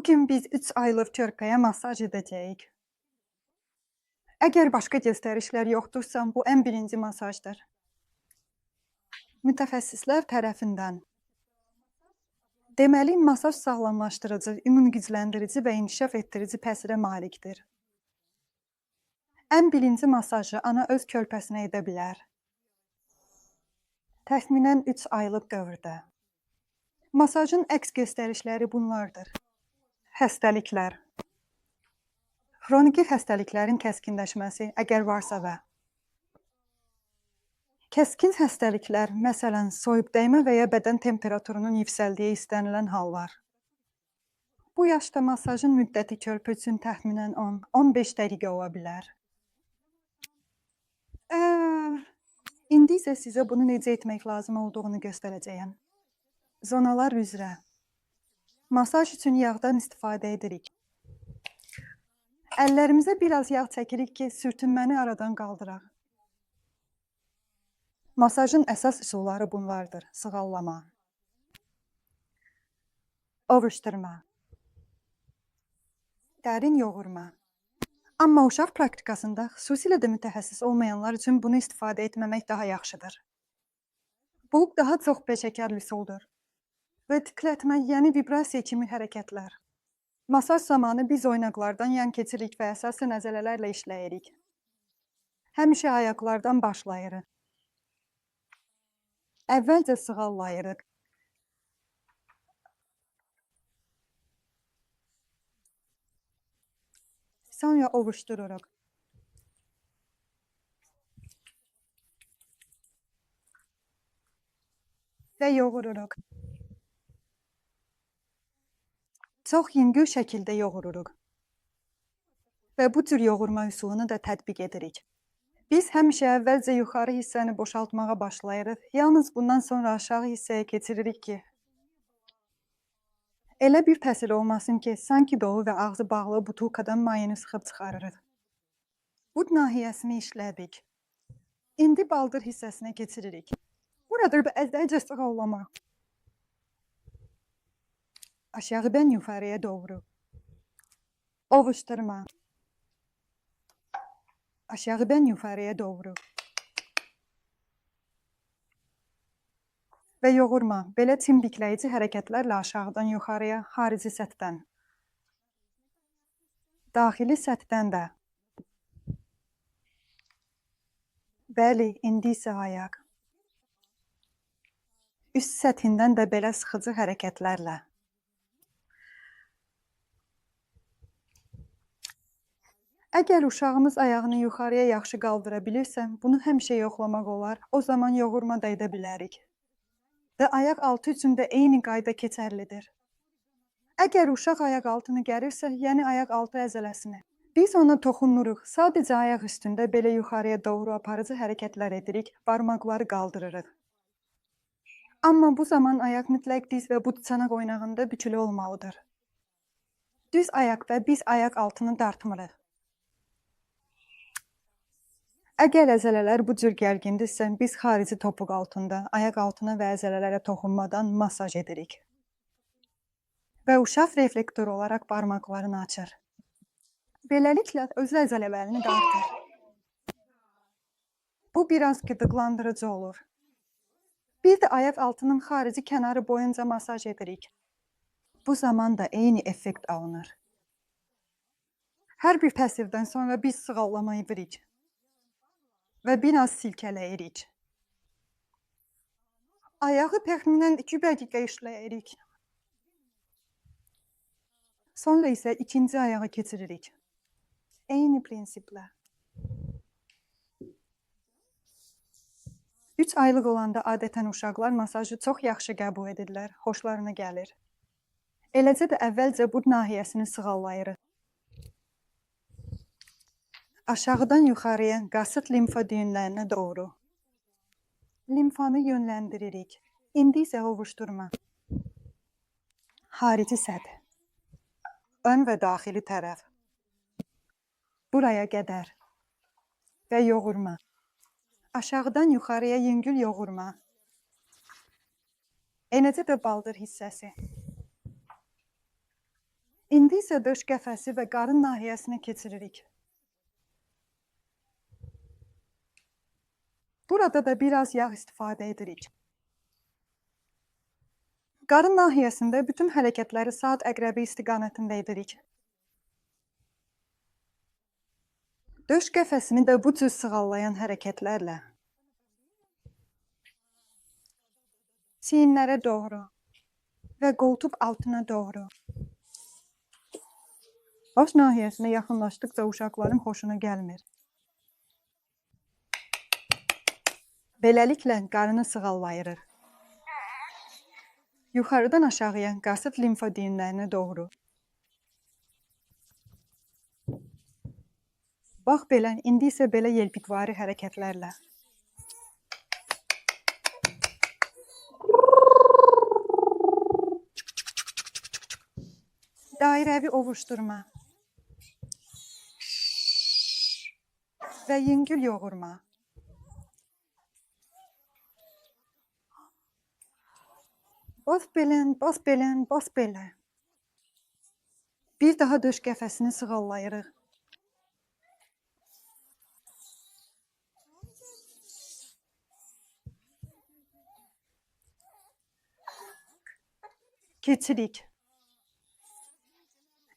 Bugün biz 3 aylıq körpəyə masaj edəcəyik. Əgər başqa göstərişlər yoxdursa, bu ən birinci masajdır. Mütəxəssislər tərəfindən. Deməli, masaj sağlamlaşdırıcı, immun gücləndirici və inkişaf etdirici təsirə malikdir. Ən birinci masajı ana öz körpəsinə edə bilər. Təxminən 3 aylıq dövrdə. Masajın əks göstərişləri bunlardır. Xəstəliklər. Xroniki xəstəliklərin kəskinləşməsi, əgər varsa və. Kəskin xəstəliklər, məsələn, soyuq dəymə və ya bədən temperaturunun yüksəldiyi istənilən hallar. Bu yaşda masajın müddəti körpə üçün təxminən 10-15 dəqiqə ola bilər. İndi isə sizə bunu necə etmək lazım olduğunu göstərəcəyəm. Zonalar üzrə. Masaj üçün yağdan istifadə edirik. Əllərimizə biraz yağ çəkirik ki, sürtünməni aradan qaldıraq. Masajın əsas üsulları bunlardır. Sığallama, ovuşdurma, dərin yoğurma. Amma uşaq praktikasında, xüsusilə də mütəxəssis olmayanlar üçün bunu istifadə etməmək daha yaxşıdır. Bu, daha çox peşəkar üsuldur və titrətmə, yəni vibrasiya kimi hərəkətlər. Masaj zamanı biz oynaqlardan yan keçirik və əsasən əzələlərlə işləyirik. Həmişə ayaqlardan başlayırıq. Əvvəlcə sığallayırıq. Sonra ovuşdururuq. Və yoğururuq. Çox yüngül şəkildə yoğururuq. Və bu tür yoğurma üsulunu da tətbiq edirik. Biz həmişə əvvəlcə yuxarı hissəni boşaltmağa başlayırıq. Yalnız bundan sonra aşağı hissəyə keçiririk ki, elə bir təsir olmasın ki, sanki dolu və ağzı bağlı butulkadan mayını sıxıb çıxarırıq. Bud nahiyəsini işlədik. İndi baldır hissəsinə keçiririk. Burada əzdəcə sığallama. Aşağıdan yuxarıya doğru. Ovuşdurma. Aşağıdan yuxarıya doğru. Və yoğurma. Belə çimbikləyici hərəkətlərlə aşağıdan yuxarıya, xarici səthdən. Daxili səthdən də. Bəli, indi isə ayaq. Üst səthindən də belə sıxıcı hərəkətlərlə. Əgər uşağımız ayağını yuxarıya yaxşı qaldıra bilirsə, bunu həmişə yoxlamaq olar, o zaman yoğurma da edə bilərik. Və ayaq altı üçün də eyni qayda keçərlidir. Əgər uşaq ayaq altını gərirsə, yəni ayaq altı əzələsini, biz ona toxunuruq, sadəcə ayaq üstündə belə yuxarıya doğru aparıcı hərəkətlər edirik, barmaqları qaldırırıq. Amma bu zaman ayaq mütləq diz və but çanaq oynağında bükülü olmalıdır. Düz ayaqda biz ayaq altını dartmırıq. Əgər əzələlər bu cür gərgindirsə, biz xarici topuq altında, ayaq altına və əzələlərə toxunmadan masaj edirik. Və uşaq reflektor olaraq barmaqlarını açır. Beləliklə, öz əzələlərini dartır. Bu, biraz qıdıqlandırıcı olur. Bir də ayaq altının xarici kənarı boyunca masaj edirik. Bu zaman da eyni effekt alınır. Hər bir təsirdən sonra biz sığallama edirik. Və biraz silkələyirik. Ayağı təxminən 2 dəqiqə işləyirik. Sonra isə ikinci ayağa keçiririk. Eyni prinsiplə. 3 aylıq olanda adətən uşaqlar masajı çox yaxşı qəbul edirlər, xoşlarına gəlir. Eləcə də əvvəlcə bud nahiyəsini sığallayırıq. Aşağıdan yuxarıya, qasıt limfa düyünlərinə doğru. Limfanı yönləndiririk. İndi isə ovuşdurma. Xarici səth. Ön və daxili tərəf. Buraya qədər. Və yoğurma. Aşağıdan yuxarıya yüngül yoğurma. Eləcə də baldır hissəsi. İndi isə döş qəfəsi və qarın nahiyəsinə keçiririk. Burada da biraz yağ istifadə edirik. Qarın nahiyəsində bütün hərəkətləri saat əqrəbi istiqamətində edirik. Döş qəfəsini də bu cür sığallayan hərəkətlərlə çiyinlərə doğru və qoltuq altına doğru. Baş nahiyəsinə yaxınlaşdıqca uşaqların xoşuna gəlmir. Beləliklə qarını sığallayırıq. Yuxarıdan aşağıya qasıt limfa düyünlərinə doğru. Bax belə, indi isə belə yelpikvari hərəkətlərlə. Dairəvi ovuşdurma və yüngül yoğurma. Bas belən, bas belən, bas belə. Bir daha döş qəfəsini sığallayırıq. Keçirik.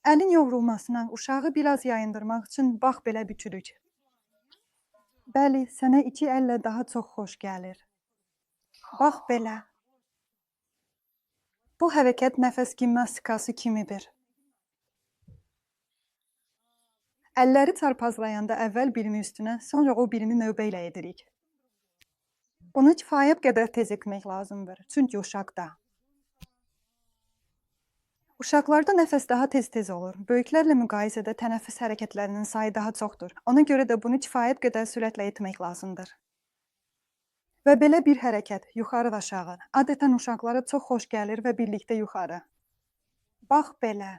Əlin yoğrulmasına uşağı biraz yayındırmaq üçün bax belə bükürük. Bəli, sənə iki əllə daha çox xoş gəlir. Bax belə. Bu hərəkət nəfəs gimnastikası kimidir. Əlləri çarpazlayanda əvvəl birini üstünə, sonra o birini növbə ilə edirik. Bunu kifayət qədər tez etmək lazımdır, çünki uşaqda. Uşaqlarda nəfəs daha tez-tez olur. Böyüklərlə müqayisədə tənəffüs hərəkətlərinin sayı daha çoxdur. Ona görə də bunu kifayət qədər sürətlə etmək lazımdır. Və belə bir hərəkət, yuxarı və aşağı, adətən uşaqlara çox xoş gəlir və birlikdə yuxarı. Bax belə.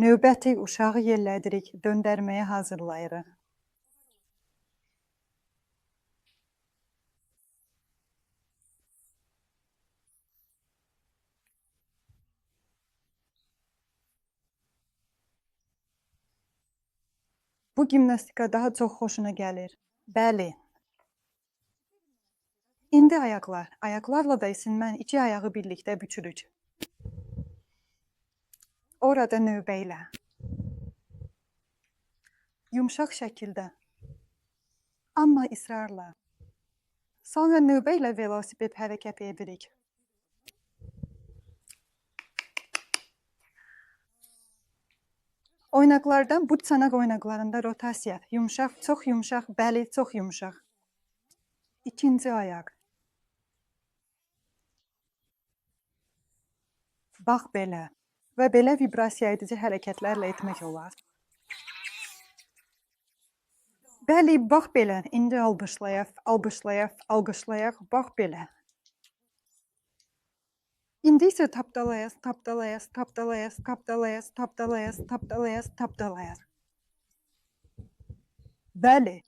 Növbəti uşağı yellədirik, döndərməyə hazırlayırıq. Bu gimnastika daha çox xoşuna gəlir. Bəli. İndi ayaqlar. Ayaqlarla da isinmən iki ayağı birlikdə bükürük. Orada növbə ilə. Yumşaq şəkildə. Amma israrla. Sonra növbə ilə velosiped hərəkəti edirik. Oynaqlardan bu çanaq oynaqlarında rotasiya, yumşaq, çox yumşaq, bəli, çox yumşaq. İkinci ayaq. Bax belə və belə vibrasiya edici hərəkətlərlə etmək olar. Bəli, bax belə, indi alqışlayaq, alqışlayaq, alqışlayaq, bax belə. İndi isə tapdalayaq, tapdalayaq, tapdalayaq, tapdalayaq, tapdalayaq, tapdalayaq, tapdalayaq. Bəli.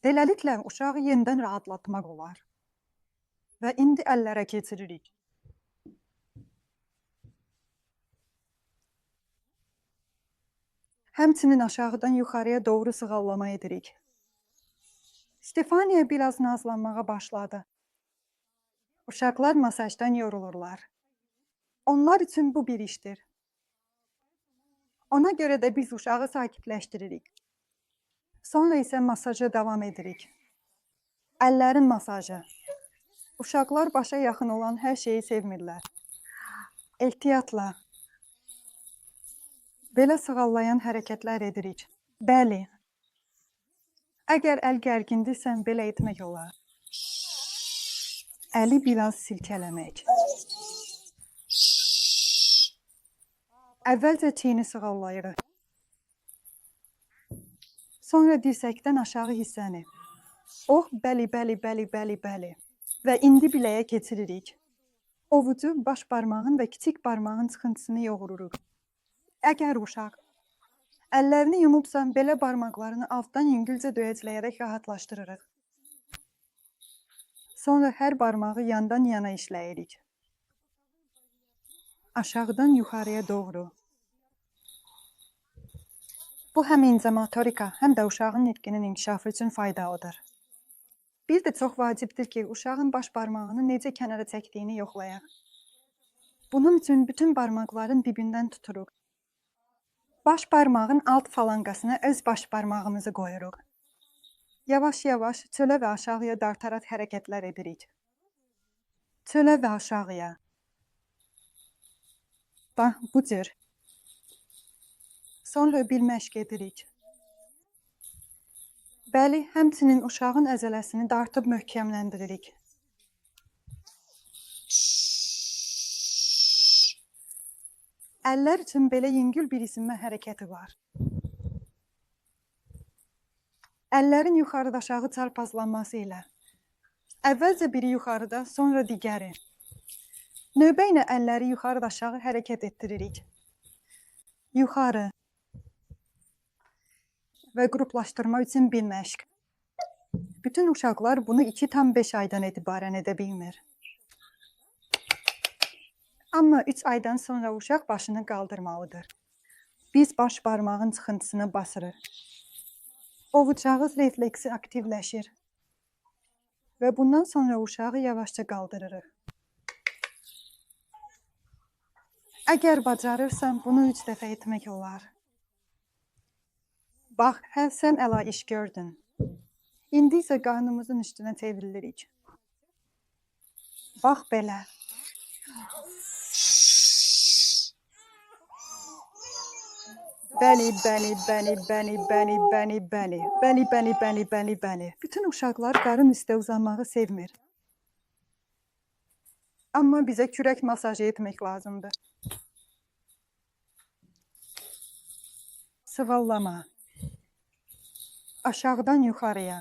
Beləliklə uşağı yenidən rahatlatmaq olar. Və indi əllərə keçiririk. Həmçinin aşağıdan yuxarıya doğru sığallama edirik. Stefaniya biraz nazlanmağa başladı. Uşaqlar masajdan yorulurlar. Onlar üçün bu bir işdir. Ona görə də biz uşağı sakitləşdiririk. Sonra isə masaja davam edirik. Əllərin masajı. Uşaqlar başa yaxın olan hər şeyi sevmirlər. Ehtiyatla. Belə sığallayan hərəkətlər edirik. Bəli. Əgər əl gərgindirsə, belə etmək olar. Əli biraz silkələmək. Əvvəlcə çiyini sığallayırıq. Sonra dirsəkdən aşağı hissəni. Oh, bəli, bəli, bəli, bəli, bəli. Və indi biləyə keçiririk. Ovucu, baş barmağın və kiçik barmağın çıxıntısını yoğururuq. Əgər uşaq əllərini yumubsa, belə barmaqlarını altdan yüngülcə döyəcləyərək rahatlaşdırırıq. Sonra hər barmağı yandan yana işləyirik. aşağıdan yuxarıya doğru. Bu həm incə motorika, həm də uşağın nitqinin inkişafı üçün faydalıdır. Bir də çox vacibdir ki, uşağın baş barmağını necə kənara çəkdiyini yoxlayaq. Bunun üçün bütün barmaqların dibindən tuturuq. Baş barmağın alt falanqasına öz baş barmağımızı qoyuruq. Yavaş-yavaş çölə və aşağıya dartaraq hərəkətlər edirik. Çölə və aşağıya. Bax, bu cür. Sonra bir məşq edirik. Bəli, həmçinin uşağın əzələsini dartıb möhkəmləndiririk. Əllər üçün belə yüngül bir isinmə hərəkəti var. Əllərin yuxarıda aşağı çarpazlanması ilə. Əvvəlcə biri yuxarıda, sonra digəri. Növbə ilə əlləri yuxarıda aşağı hərəkət etdiririk. Yuxarı. Və qruplaşdırma üçün bir məşq. Bütün uşaqlar bunu 2,5 aydan etibarən edə bilmir. Amma 3 aydan sonra uşaq başını qaldırmalıdır. Biz baş barmağın çıxıntısını basırıq. Ovucağız refleksi aktivləşir. Və bundan sonra uşağı yavaşca qaldırırıq. Əgər bacarırsan, bunu 3 dəfə etmək olar. Bax, sən əla iş gördün. İndi isə qarnımızın üstünə çevrilirik. Bax belə. Bəli, bəli, bəli, bəli, bəli, bəli, bəli, bəli, bəli, bəli, bəli, bəli. Bütün uşaqlar qarın üstə uzanmağı sevmir. Amma bizə kürək masajı etmək lazımdır. Sıvallama. Aşağıdan yuxarıya.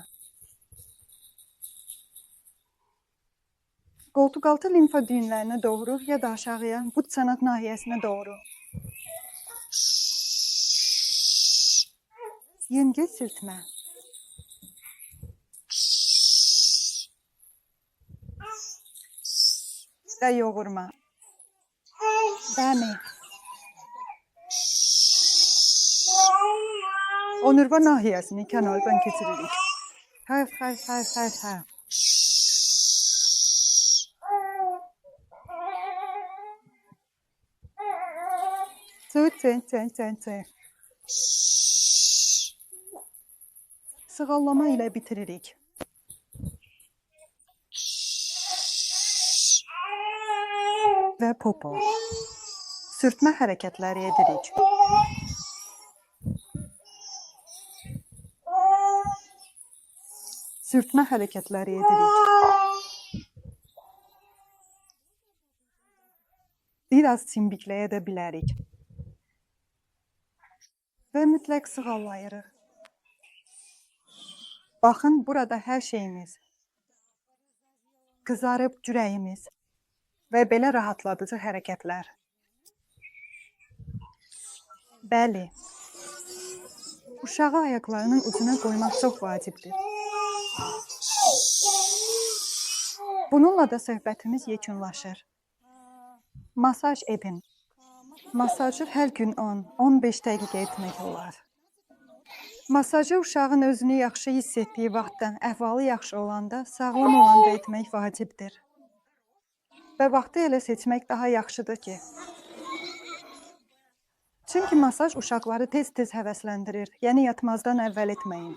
Qoltuqaltı limfa düyünlərinə doğru ya da aşağıya, but çanaq nahiyəsinə doğru. Yüngül sürtmə. Və yoğurma. Bəli. Onurğa nahiyəsini kənardan keçiririk. Hə. Çı. Sığallama ilə bitiririk. Və popo. Sürtmə hərəkətləri edirik. Sürtmə hərəkətləri edirik. Biraz çimbikləyə də bilərik. Və mütləq sığallayırıq. Baxın, burada hər şeyimiz. Qızarıb cürəyimiz. Və belə rahatladıcı hərəkətlər. Bəli. Uşağı ayaqlarının ucuna qoymaq çox vacibdir. Bununla da söhbətimiz yekunlaşır. Masaj edin. Masajı hər gün 10-15 dəqiqə etmək olar. Masajı uşağın özünü yaxşı hiss etdiyi vaxtdan, əhvalı yaxşı olanda, sağlam olanda etmək vacibdir. Və vaxtı elə seçmək daha yaxşıdır ki. Çünki masaj uşaqları tez-tez həvəsləndirir, yəni yatmazdan əvvəl etməyin.